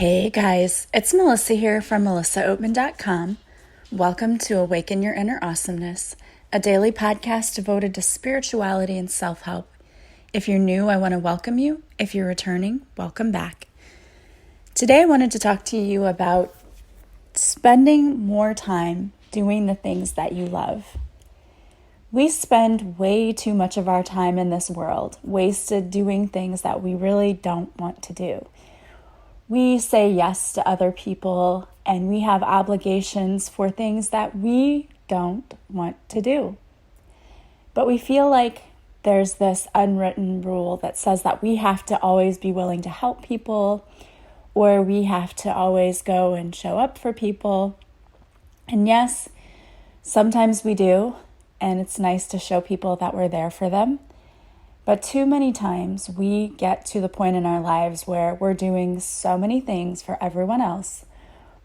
Hey guys, it's Melissa here from melissaoatman.com. Welcome to Awaken Your Inner Awesomeness, a daily podcast devoted to spirituality and self-help. If you're new, I want to welcome you. If you're returning, welcome back. Today I wanted to talk to you about spending more time doing the things that you love. We spend way too much of our time in this world wasted doing things that we really don't want to do. We say yes to other people and we have obligations for things that we don't want to do. But we feel like there's this unwritten rule that says that we have to always be willing to help people, or we have to always go and show up for people. And yes, sometimes we do, and it's nice to show people that we're there for them. But too many times we get to the point in our lives where we're doing so many things for everyone else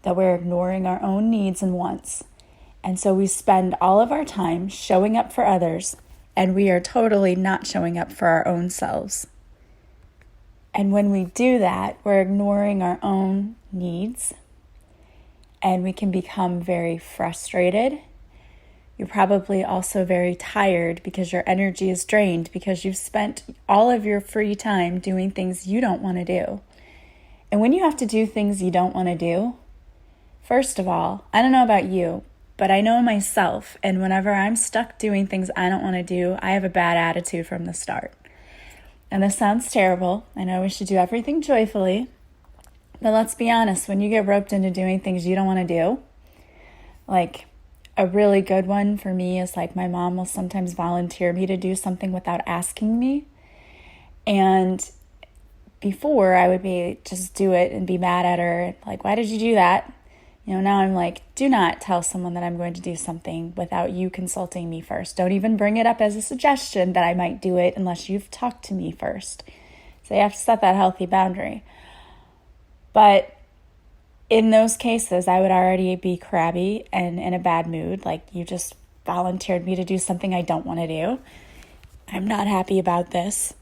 that we're ignoring our own needs and wants. And so we spend all of our time showing up for others, and we are totally not showing up for our own selves. And when we do that, we're ignoring our own needs, and we can become very frustrated. You're probably also very tired because your energy is drained because you've spent all of your free time doing things you don't want to do. And when you have to do things you don't want to do, first of all, I don't know about you, but I know myself, and whenever I'm stuck doing things I don't want to do, I have a bad attitude from the start. And this sounds terrible. I know we should do everything joyfully, but let's be honest, when you get roped into doing things you don't want to do, like a really good one for me is like my mom will sometimes volunteer me to do something without asking me. And before I would be just do it and be mad at her. Like, why did you do that? Now I'm like, do not tell someone that I'm going to do something without you consulting me first. Don't even bring it up as a suggestion that I might do it unless you've talked to me first. So you have to set that healthy boundary. But in those cases, I would already be crabby and in a bad mood, like you just volunteered me to do something I don't want to do. I'm not happy about this.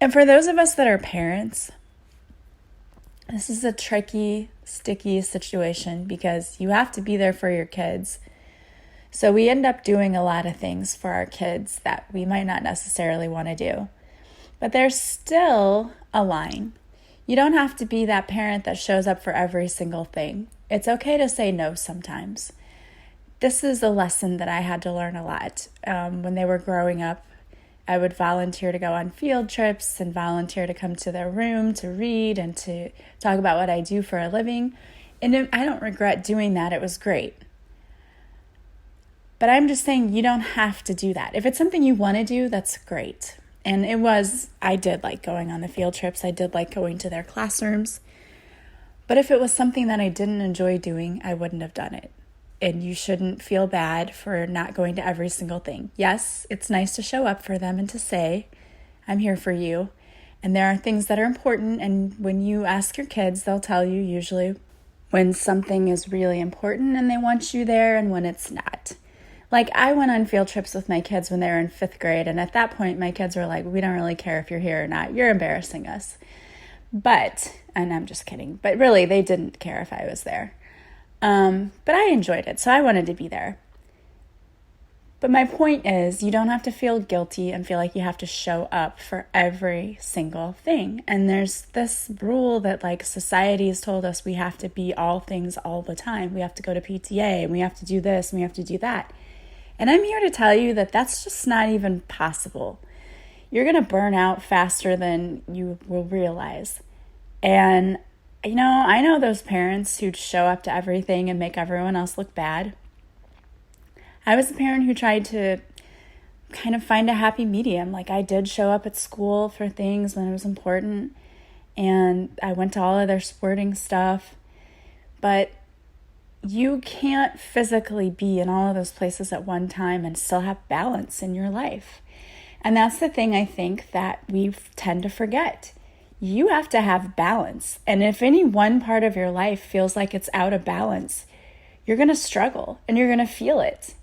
And for those of us that are parents, this is a tricky, sticky situation because you have to be there for your kids. So we end up doing a lot of things for our kids that we might not necessarily want to do. But there's still a line. You don't have to be that parent that shows up for every single thing. It's okay to say no sometimes. This is a lesson that I had to learn a lot. When they were growing up, I would volunteer to go on field trips and volunteer to come to their room to read and to talk about what I do for a living. And I don't regret doing that. It was great. But I'm just saying you don't have to do that. If it's something you want to do, that's great. And I did like going on the field trips. I did like going to their classrooms. But if it was something that I didn't enjoy doing, I wouldn't have done it. And you shouldn't feel bad for not going to every single thing. Yes, it's nice to show up for them and to say, I'm here for you. And there are things that are important. And when you ask your kids, they'll tell you usually when something is really important and they want you there and when it's not. Like, I went on field trips with my kids when they were in 5th grade, and at that point, my kids were like, we don't really care if you're here or not. You're embarrassing us. And I'm just kidding, but really, they didn't care if I was there. But I enjoyed it, so I wanted to be there. But my point is, you don't have to feel guilty and feel like you have to show up for every single thing. And there's this rule that, like, society has told us we have to be all things all the time. We have to go to PTA, and we have to do this, and we have to do that. And I'm here to tell you that that's just not even possible. You're going to burn out faster than you will realize. And, I know those parents who show up to everything and make everyone else look bad. I was a parent who tried to kind of find a happy medium. Like, I did show up at school for things when it was important. And I went to all of their sporting stuff. But you can't physically be in all of those places at one time and still have balance in your life. And that's the thing I think that we tend to forget. You have to have balance. And if any one part of your life feels like it's out of balance, you're going to struggle and you're going to feel it.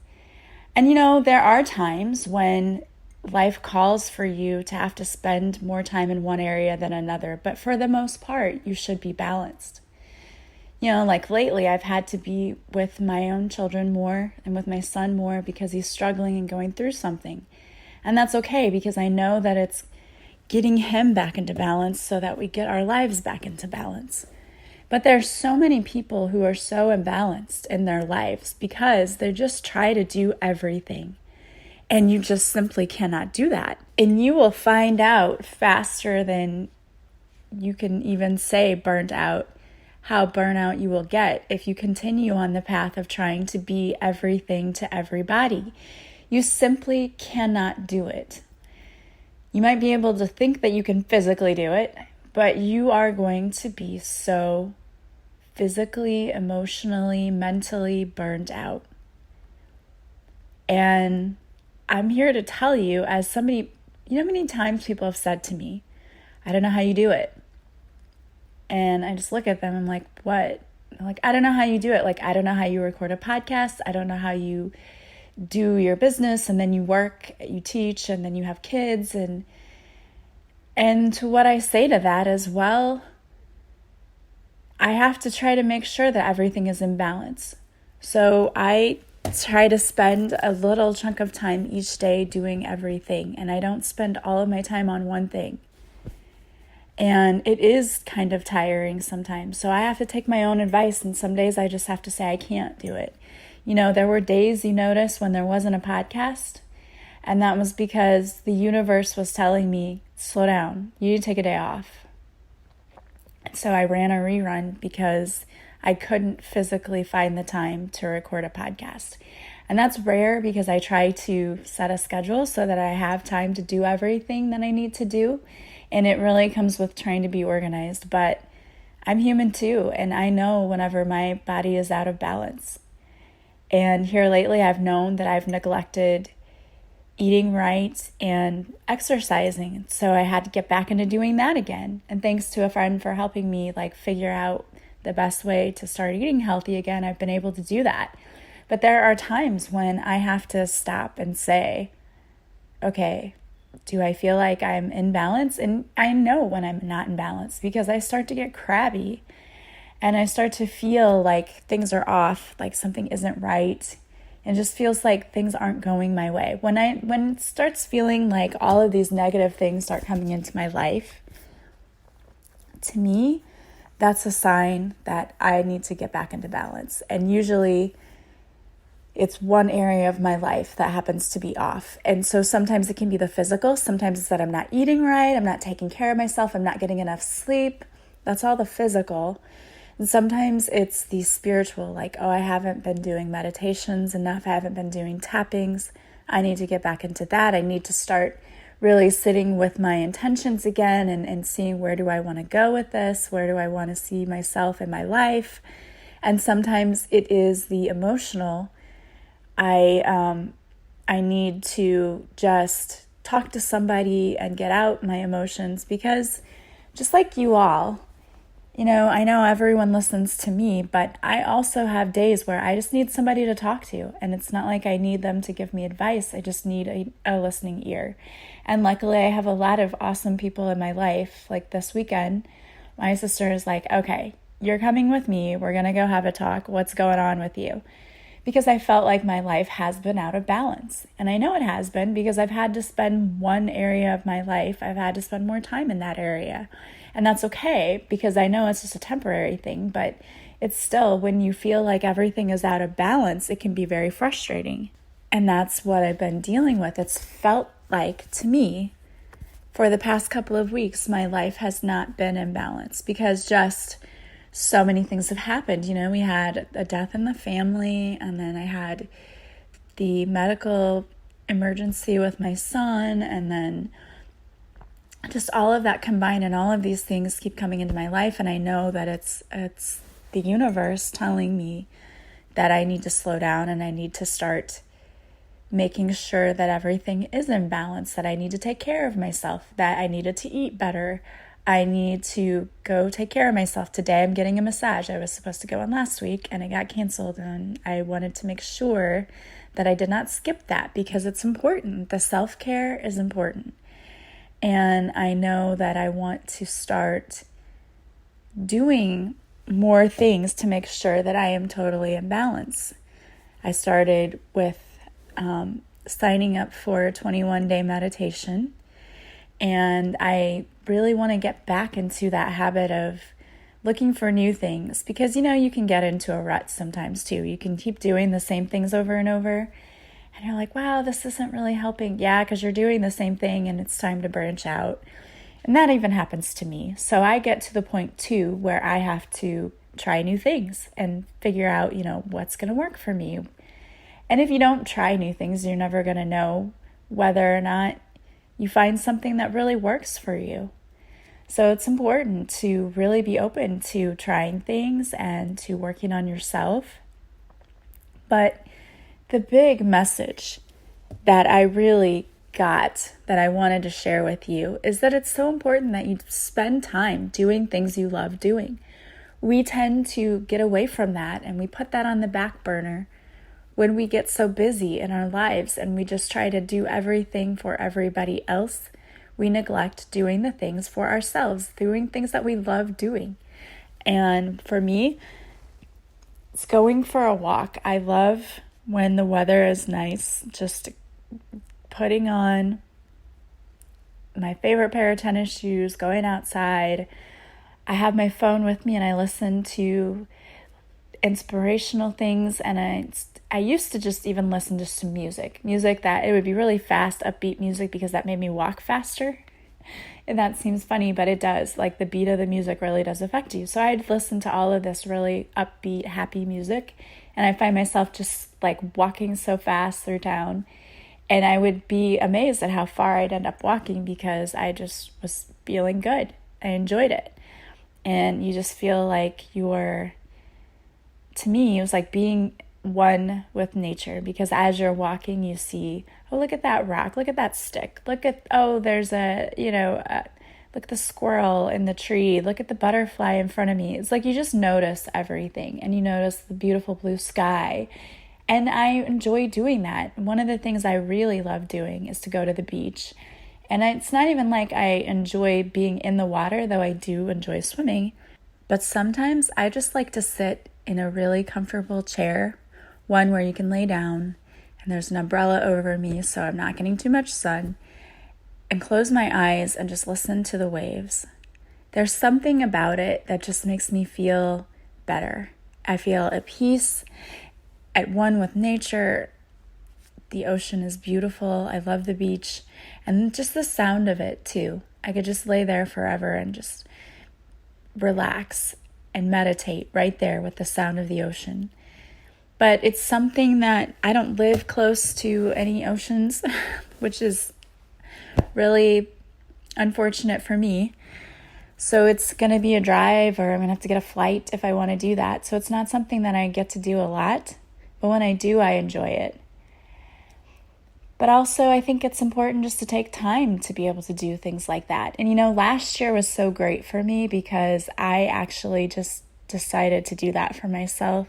And there are times when life calls for you to have to spend more time in one area than another, but for the most part, you should be balanced. Like lately, I've had to be with my own children more and with my son more because he's struggling and going through something. And that's okay, because I know that it's getting him back into balance so that we get our lives back into balance. But there's so many people who are so imbalanced in their lives because they just try to do everything. And you just simply cannot do that. And you will find out faster than you can even say burnt out, how burnout you will get if you continue on the path of trying to be everything to everybody. You simply cannot do it. You might be able to think that you can physically do it, but you are going to be so physically, emotionally, mentally burned out. And I'm here to tell you, as somebody, how many times people have said to me, I don't know how you do it. And I just look at them, I'm like, what? I'm like, I don't know how you do it. Like, I don't know how you record a podcast. I don't know how you do your business, and then you work, you teach, and then you have kids. And to what I say to that is, well, I have to try to make sure that everything is in balance. So I try to spend a little chunk of time each day doing everything, and I don't spend all of my time on one thing. And it is kind of tiring sometimes. So I have to take my own advice, and some days I just have to say I can't do it. There were days you notice when there wasn't a podcast, and that was because the universe was telling me, slow down, you need to take a day off. So I ran a rerun because I couldn't physically find the time to record a podcast. And that's rare because I try to set a schedule so that I have time to do everything that I need to do. And it really comes with trying to be organized. But I'm human too, and I know whenever my body is out of balance. And here lately, I've known that I've neglected eating right and exercising. So I had to get back into doing that again. And thanks to a friend for helping me figure out the best way to start eating healthy again, I've been able to do that. But there are times when I have to stop and say, okay, do I feel like I'm in balance? And I know when I'm not in balance because I start to get crabby and I start to feel like things are off, like something isn't right. And just feels like things aren't going my way. When it starts feeling like all of these negative things start coming into my life, to me, that's a sign that I need to get back into balance. And usually it's one area of my life that happens to be off. And so sometimes it can be the physical. Sometimes it's that I'm not eating right. I'm not taking care of myself. I'm not getting enough sleep. That's all the physical. And sometimes it's the spiritual, like, oh, I haven't been doing meditations enough. I haven't been doing tappings. I need to get back into that. I need to start really sitting with my intentions again and seeing, where do I want to go with this? Where do I want to see myself in my life? And sometimes it is the emotional. I need to just talk to somebody and get out my emotions, because just like you all, I know everyone listens to me, but I also have days where I just need somebody to talk to. And it's not like I need them to give me advice. I just need a listening ear. And luckily, I have a lot of awesome people in my life. Like this weekend, my sister is like, okay, you're coming with me. We're going to go have a talk. What's going on with you? Because I felt like my life has been out of balance. And I know it has been because I've had to spend one area of my life. I've had to spend more time in that area. And that's okay, because I know it's just a temporary thing, but it's still, when you feel like everything is out of balance, it can be very frustrating. And that's what I've been dealing with. It's felt like, to me, for the past couple of weeks, my life has not been in balance because just so many things have happened. We had a death in the family, and then I had the medical emergency with my son, and then just all of that combined, and all of these things keep coming into my life. And I know that it's the universe telling me that I need to slow down and I need to start making sure that everything is in balance, that I need to take care of myself, that I needed to eat better. I need to go take care of myself. Today I'm getting a massage. I was supposed to go on last week and it got canceled, and I wanted to make sure that I did not skip that because it's important. The self-care is important. And I know that I want to start doing more things to make sure that I am totally in balance. I started with signing up for a 21-day meditation, and I really want to get back into that habit of looking for new things because, you can get into a rut sometimes too. You can keep doing the same things over and over, and you're like, wow, this isn't really helping. Yeah, because you're doing the same thing and it's time to branch out. And that even happens to me. So I get to the point too where I have to try new things and figure out, what's going to work for me. And if you don't try new things, you're never going to know whether or not you find something that really works for you. So it's important to really be open to trying things and to working on yourself. But the big message that I really got that I wanted to share with you is that it's so important that you spend time doing things you love doing. We tend to get away from that and we put that on the back burner when we get so busy in our lives and we just try to do everything for everybody else. We neglect doing the things for ourselves, doing things that we love doing. And for me, it's going for a walk. I love when the weather is nice, just putting on my favorite pair of tennis shoes, going outside. I have my phone with me and I listen to inspirational things, and I used to just even listen to music that it would be really fast, upbeat music because that made me walk faster. And that seems funny, but it does. Like the beat of the music really does affect you. So I'd listen to all of this really upbeat, happy music, and I find myself just like walking so fast through town. And I would be amazed at how far I'd end up walking because I just was feeling good. I enjoyed it. And you just feel like to me, it was like being one with nature, because as you're walking, you see, oh, look at that rock, look at that stick, look at, oh, there's look at the squirrel in the tree, look at the butterfly in front of me. It's like you just notice everything, and you notice the beautiful blue sky. And I enjoy doing that. One of the things I really love doing is to go to the beach. And it's not even like I enjoy being in the water, though I do enjoy swimming. But sometimes I just like to sit in a really comfortable chair, one where you can lay down and there's an umbrella over me so I'm not getting too much sun, and close my eyes and just listen to the waves. There's something about it that just makes me feel better. I feel at peace, at one with nature. The ocean is beautiful. I love the beach, and just the sound of it too. I could just lay there forever and just relax and meditate right there with the sound of the ocean. But it's something that I don't live close to any oceans, which is really unfortunate for me. So it's going to be a drive, or I'm going to have to get a flight if I want to do that. So it's not something that I get to do a lot, but when I do, I enjoy it. But also, I think it's important just to take time to be able to do things like that. And last year was so great for me because I actually just decided to do that for myself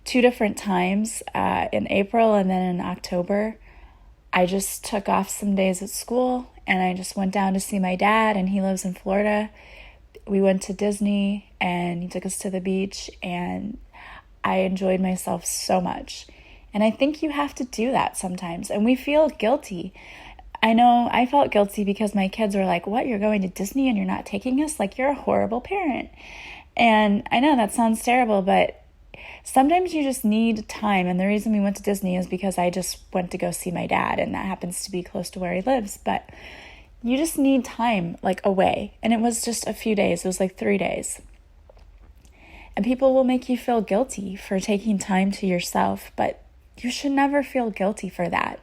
2 different times, in April and then in October. I just took off some days at school and I just went down to see my dad, and he lives in Florida. We went to Disney and he took us to the beach, and I enjoyed myself so much. And I think you have to do that sometimes. And we feel guilty. I know I felt guilty because my kids were like, what, you're going to Disney and you're not taking us? Like, you're a horrible parent. And I know that sounds terrible, but sometimes you just need time. And the reason we went to Disney is because I just went to go see my dad, and that happens to be close to where he lives. But you just need time, like, away. And it was just a few days. It was like 3 days. And people will make you feel guilty for taking time to yourself, but you should never feel guilty for that.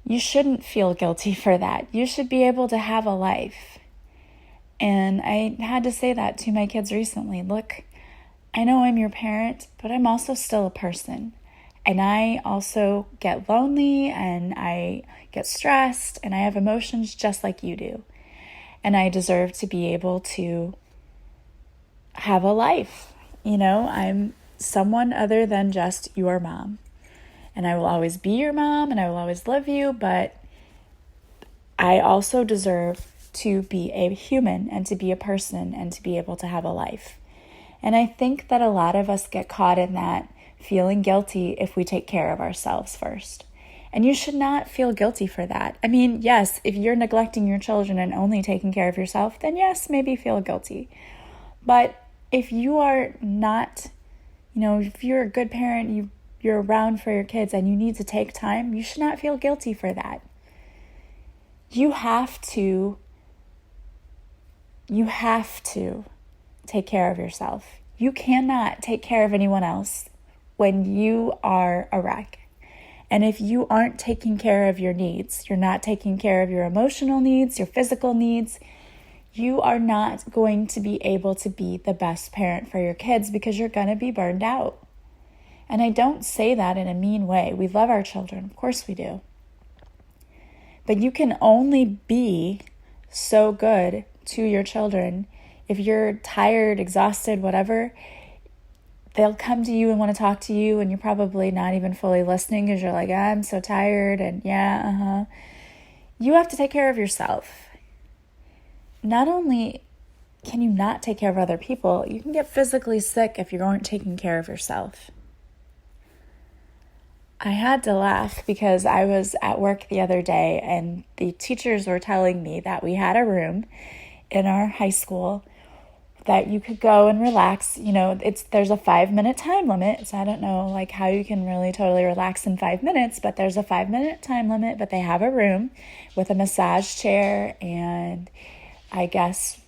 You shouldn't feel guilty for that. You should be able to have a life. And I had to say that to my kids recently. Look, I know I'm your parent, but I'm also still a person. And I also get lonely, and I get stressed, and I have emotions just like you do. And I deserve to be able to have a life. I'm someone other than just your mom. And I will always be your mom and I will always love you, but I also deserve to be a human and to be a person and to be able to have a life. And I think that a lot of us get caught in that feeling guilty if we take care of ourselves first. And you should not feel guilty for that. I mean, yes, if you're neglecting your children and only taking care of yourself, then yes, maybe feel guilty. But if you are not, if you're a good parent, you're around for your kids and you need to take time, you should not feel guilty for that. You have to take care of yourself. You cannot take care of anyone else when you are a wreck. And if you aren't taking care of your needs, you're not taking care of your emotional needs, your physical needs, you are not going to be able to be the best parent for your kids because you're going to be burned out. And I don't say that in a mean way. We love our children. Of course we do. But you can only be so good to your children if you're tired, exhausted, whatever. They'll come to you and want to talk to you, and you're probably not even fully listening because you're like, I'm so tired, and You have to take care of yourself. Not only can you not take care of other people, you can get physically sick if you aren't taking care of yourself. I had to laugh because I was at work the other day and the teachers were telling me that we had a room in our high school that you could go and relax. There's a 5-minute time limit, so I don't know how you can really totally relax in 5 minutes, but there's a 5-minute time limit. But they have a room with a massage chair and I guess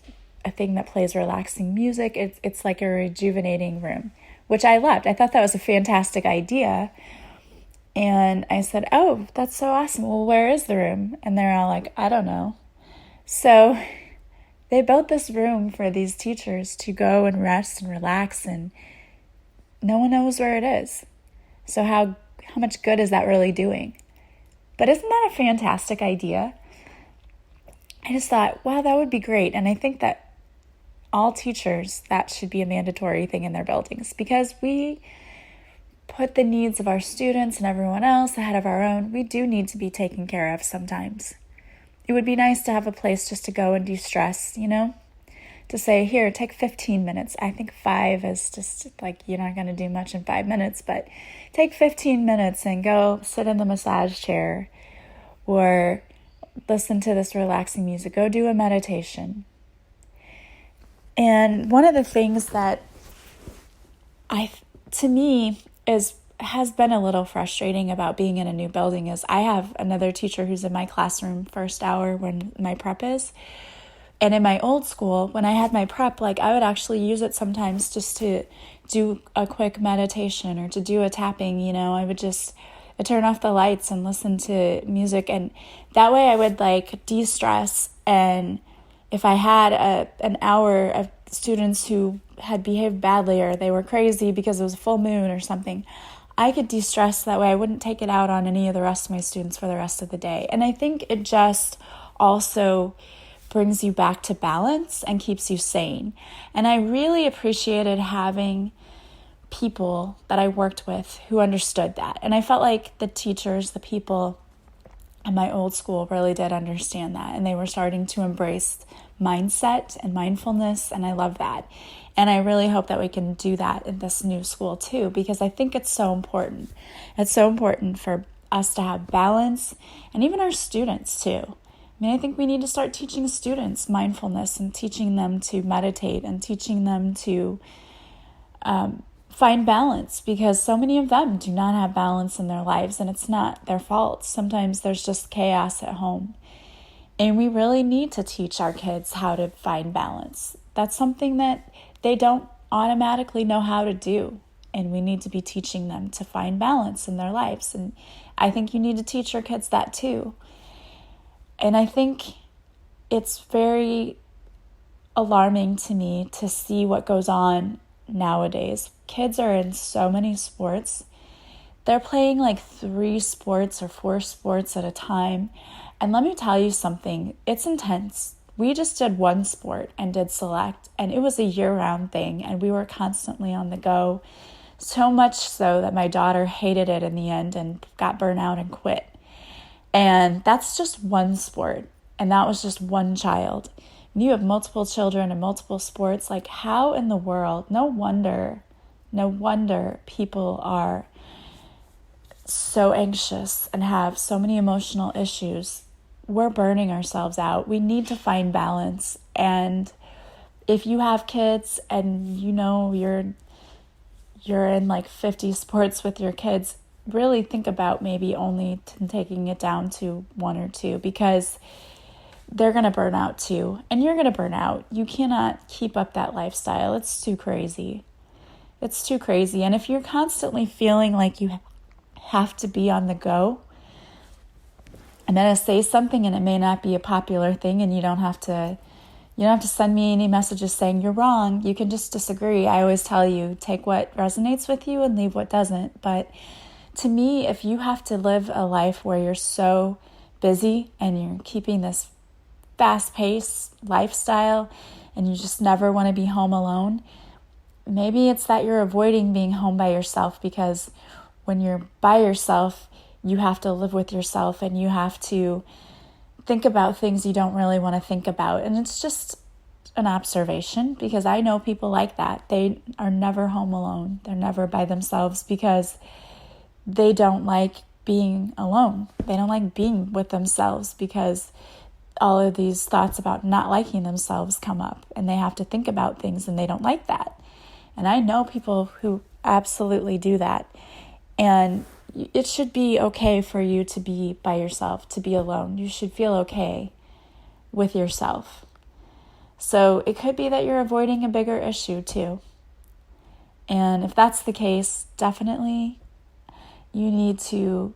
a thing that plays relaxing music. It's like a rejuvenating room, which I loved. I thought that was a fantastic idea. And I said, oh, that's so awesome. Well, where is the room? And they're all like, I don't know. So they built this room for these teachers to go and rest and relax, and no one knows where it is. So how much good is that really doing? But isn't that a fantastic idea? I just thought, wow, that would be great. And I think that all teachers, that should be a mandatory thing in their buildings, because we put the needs of our students and everyone else ahead of our own. We do need to be taken care of sometimes. It would be nice to have a place just to go and de-stress, to say, here, take 15 minutes. I think 5 is just you're not going to do much in 5 minutes, but take 15 minutes and go sit in the massage chair or listen to this relaxing music. Go do a meditation. And one of the things that to me has been a little frustrating about being in a new building is I have another teacher who's in my classroom first hour when my prep is. And in my old school, when I had my prep, I would actually use it sometimes just to do a quick meditation or to do a tapping. I'd turn off the lights and listen to music. And that way I would de-stress. And if I had an hour of students who had behaved badly or they were crazy because it was a full moon or something, I could de-stress that way. I wouldn't take it out on any of the rest of my students for the rest of the day. And I think it just also brings you back to balance and keeps you sane. And I really appreciated having people that I worked with who understood that. And I felt like the teachers, the people in my old school really did understand that. And they were starting to embrace mindset and mindfulness. And I love that. And I really hope that we can do that in this new school too, because I think it's so important. It's so important for us to have balance, and even our students too. I think we need to start teaching students mindfulness and teaching them to meditate and teaching them to find balance, because so many of them do not have balance in their lives, and it's not their fault. Sometimes there's just chaos at home. And we really need to teach our kids how to find balance. That's something that they don't automatically know how to do. And we need to be teaching them to find balance in their lives. And I think you need to teach your kids that too. And I think it's very alarming to me to see what goes on nowadays. Kids are in so many sports. They're playing 3 sports or 4 sports at a time. And let me tell you something, it's intense. We just did one sport and did select, and it was a year-round thing, and we were constantly on the go. So much so that my daughter hated it in the end and got burnt out and quit. And that's just one sport. And that was just one child. And you have multiple children and multiple sports. Like, how in the world? No wonder people are so anxious and have so many emotional issues. We're burning ourselves out. We need to find balance. And if you have kids and you know you're in like 50 sports with your kids, really think about maybe only taking it down to one or two, because they're going to burn out too. And you're going to burn out. You cannot keep up that lifestyle. It's too crazy. It's too crazy. And if you're constantly feeling like you have to be on the go, I'm going to say something and it may not be a popular thing, and you don't have to send me any messages saying you're wrong. You can just disagree. I always tell you, take what resonates with you and leave what doesn't. But to me, if you have to live a life where you're so busy and you're keeping this fast-paced lifestyle and you just never want to be home alone, maybe it's that you're avoiding being home by yourself, because when you're by yourself, you have to live with yourself and you have to think about things you don't really want to think about. And it's just an observation, because I know people like that. They are never home alone. They're never by themselves because they don't like being alone. They don't like being with themselves, because all of these thoughts about not liking themselves come up and they have to think about things and they don't like that. And I know people who absolutely do that. And it should be okay for you to be by yourself, to be alone. You should feel okay with yourself. So it could be that you're avoiding a bigger issue too. And if that's the case, definitely you need to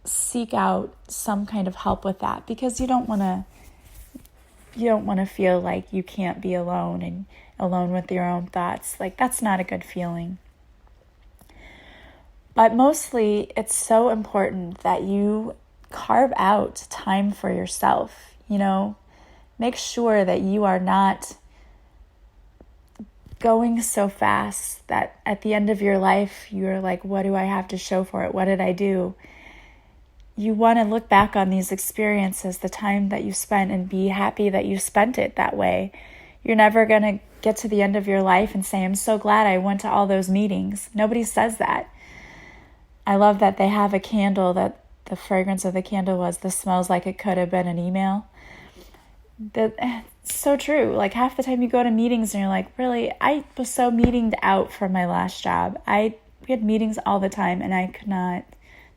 seek out some kind of help with that, because you don't want to feel like you can't be alone and alone with your own thoughts. Like, that's not a good feeling. But mostly, it's so important that you carve out time for yourself. Make sure that you are not going so fast that at the end of your life, you're like, what do I have to show for it? What did I do? You want to look back on these experiences, the time that you spent, and be happy that you spent it that way. You're never going to get to the end of your life and say, I'm so glad I went to all those meetings. Nobody says that. I love that they have a candle that the fragrance of the candle was, this smells like it could have been an email. It's so true. Like, half the time you go to meetings and you're like, really, I was so meetinged out from my last job. We had meetings all the time and I could not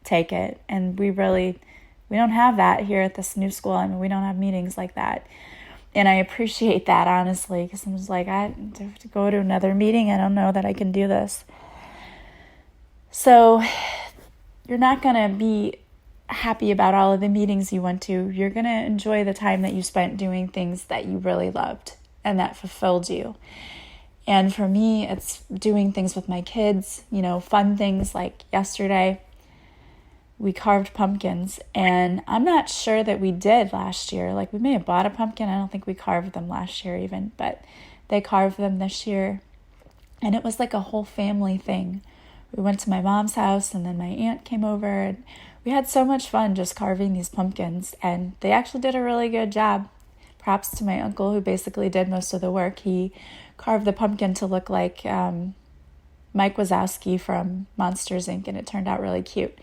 take it. And we don't have that here at this new school. I mean, we don't have meetings like that. And I appreciate that, honestly, because I'm just like, I have to go to another meeting. I don't know that I can do this. So you're not going to be happy about all of the meetings you went to. You're going to enjoy the time that you spent doing things that you really loved and that fulfilled you. And for me, it's doing things with my kids, fun things. Like yesterday, we carved pumpkins, and I'm not sure that we did last year. Like, we may have bought a pumpkin. I don't think we carved them last year even, but they carved them this year. And it was like a whole family thing. We went to my mom's house, and then my aunt came over, and we had so much fun just carving these pumpkins, and they actually did a really good job. Props to my uncle, who basically did most of the work. He carved the pumpkin to look like Mike Wazowski from Monsters, Inc., and it turned out really cute.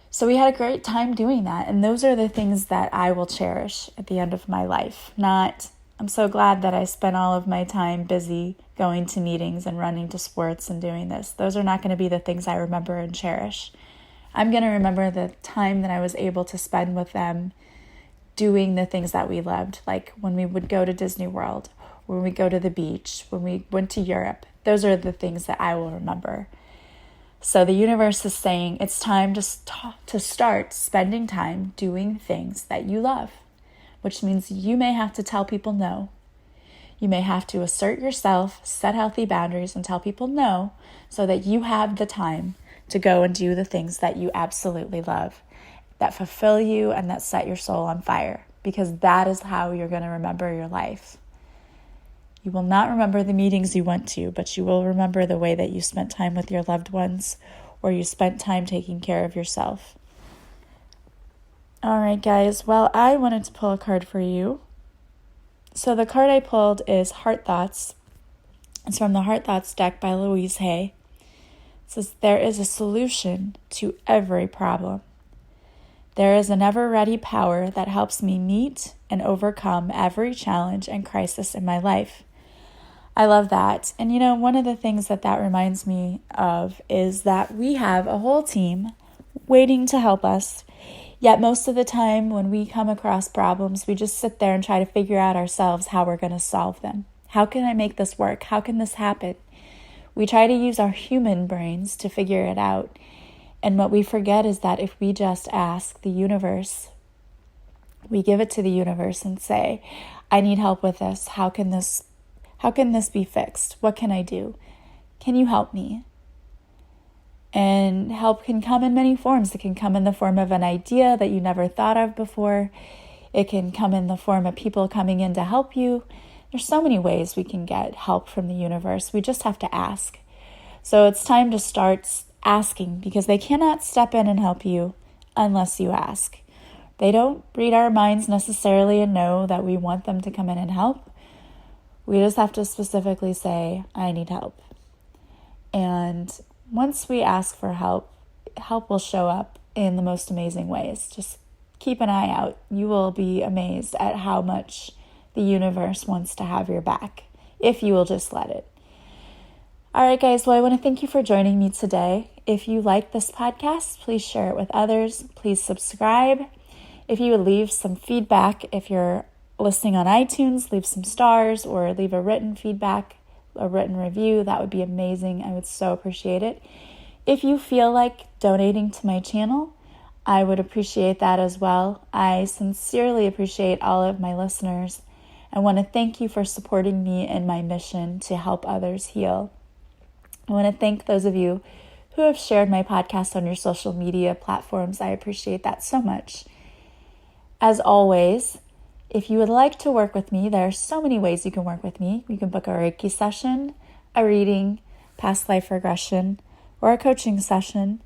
So we had a great time doing that, and those are the things that I will cherish at the end of my life. Not, I'm so glad that I spent all of my time busy going to meetings and running to sports and doing this. Those are not going to be the things I remember and cherish. I'm going to remember the time that I was able to spend with them doing the things that we loved, like when we would go to Disney World, when we go to the beach, when we went to Europe. Those are the things that I will remember. So the universe is saying it's time to start spending time doing things that you love, which means you may have to tell people no. You may have to assert yourself, set healthy boundaries, and tell people no, so that you have the time to go and do the things that you absolutely love, that fulfill you and that set your soul on fire, because that is how you're going to remember your life. You will not remember the meetings you went to, but you will remember the way that you spent time with your loved ones or you spent time taking care of yourself. All right, guys. Well, I wanted to pull a card for you. So the card I pulled is Heart Thoughts. It's from the Heart Thoughts deck by Louise Hay. It says, there is a solution to every problem. There is an ever-ready power that helps me meet and overcome every challenge and crisis in my life. I love that. And one of the things that reminds me of is that we have a whole team waiting to help us. Yet most of the time when we come across problems, we just sit there and try to figure out ourselves how we're going to solve them. How can I make this work? How can this happen? We try to use our human brains to figure it out. And what we forget is that if we just ask the universe, we give it to the universe and say, I need help with this. How can this be fixed? What can I do? Can you help me? And help can come in many forms. It can come in the form of an idea that you never thought of before. It can come in the form of people coming in to help you. There's so many ways we can get help from the universe. We just have to ask. So it's time to start asking, because they cannot step in and help you unless you ask. They don't read our minds necessarily and know that we want them to come in and help. We just have to specifically say, I need help. And once we ask for help, help will show up in the most amazing ways. Just keep an eye out. You will be amazed at how much the universe wants to have your back, if you will just let it. All right, guys. Well, I want to thank you for joining me today. If you like this podcast, please share it with others. Please subscribe. If you would leave some feedback, if you're listening on iTunes, leave some stars or leave a written feedback, a written review. That would be amazing. I would so appreciate it. If you feel like donating to my channel, I would appreciate that as well. I sincerely appreciate all of my listeners. I want to thank you for supporting me in my mission to help others heal. I want to thank those of you who have shared my podcast on your social media platforms. I appreciate that so much. As always, if you would like to work with me, there are so many ways you can work with me. You can book a Reiki session, a reading, past life regression, or a coaching session.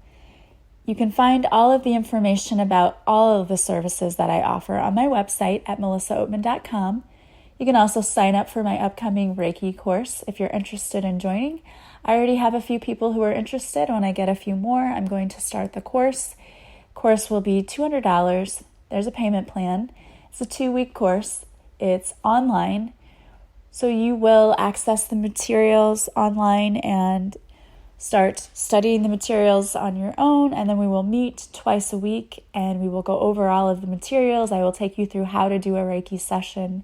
You can find all of the information about all of the services that I offer on my website at melissaoatman.com. You can also sign up for my upcoming Reiki course if you're interested in joining. I already have a few people who are interested. When I get a few more, I'm going to start the course. Course will be $200. There's a payment plan. It's a 2-week course. It's online. So you will access the materials online and start studying the materials on your own. And then we will meet twice a week and we will go over all of the materials. I will take you through how to do a Reiki session.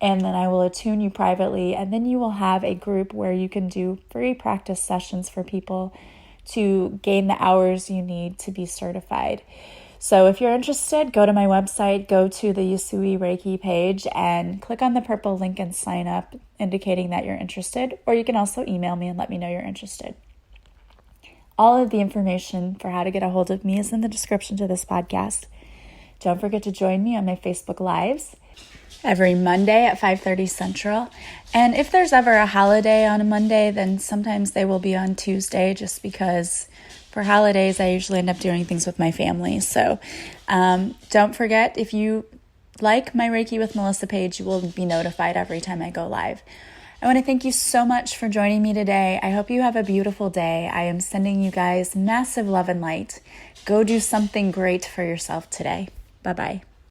And then I will attune you privately. And then you will have a group where you can do free practice sessions for people to gain the hours you need to be certified. So if you're interested, go to my website, go to the Yusui Reiki page and click on the purple link and sign up, indicating that you're interested. Or you can also email me and let me know you're interested. All of the information for how to get a hold of me is in the description to this podcast. Don't forget to join me on my Facebook Lives every Monday at 5:30 Central. And if there's ever a holiday on a Monday, then sometimes they will be on Tuesday, just because for holidays I usually end up doing things with my family. So don't forget, if you like my Reiki with Melissa page, you will be notified every time I go live. I want to thank you so much for joining me today. I hope you have a beautiful day. I am sending you guys massive love and light. Go do something great for yourself today. Bye-bye.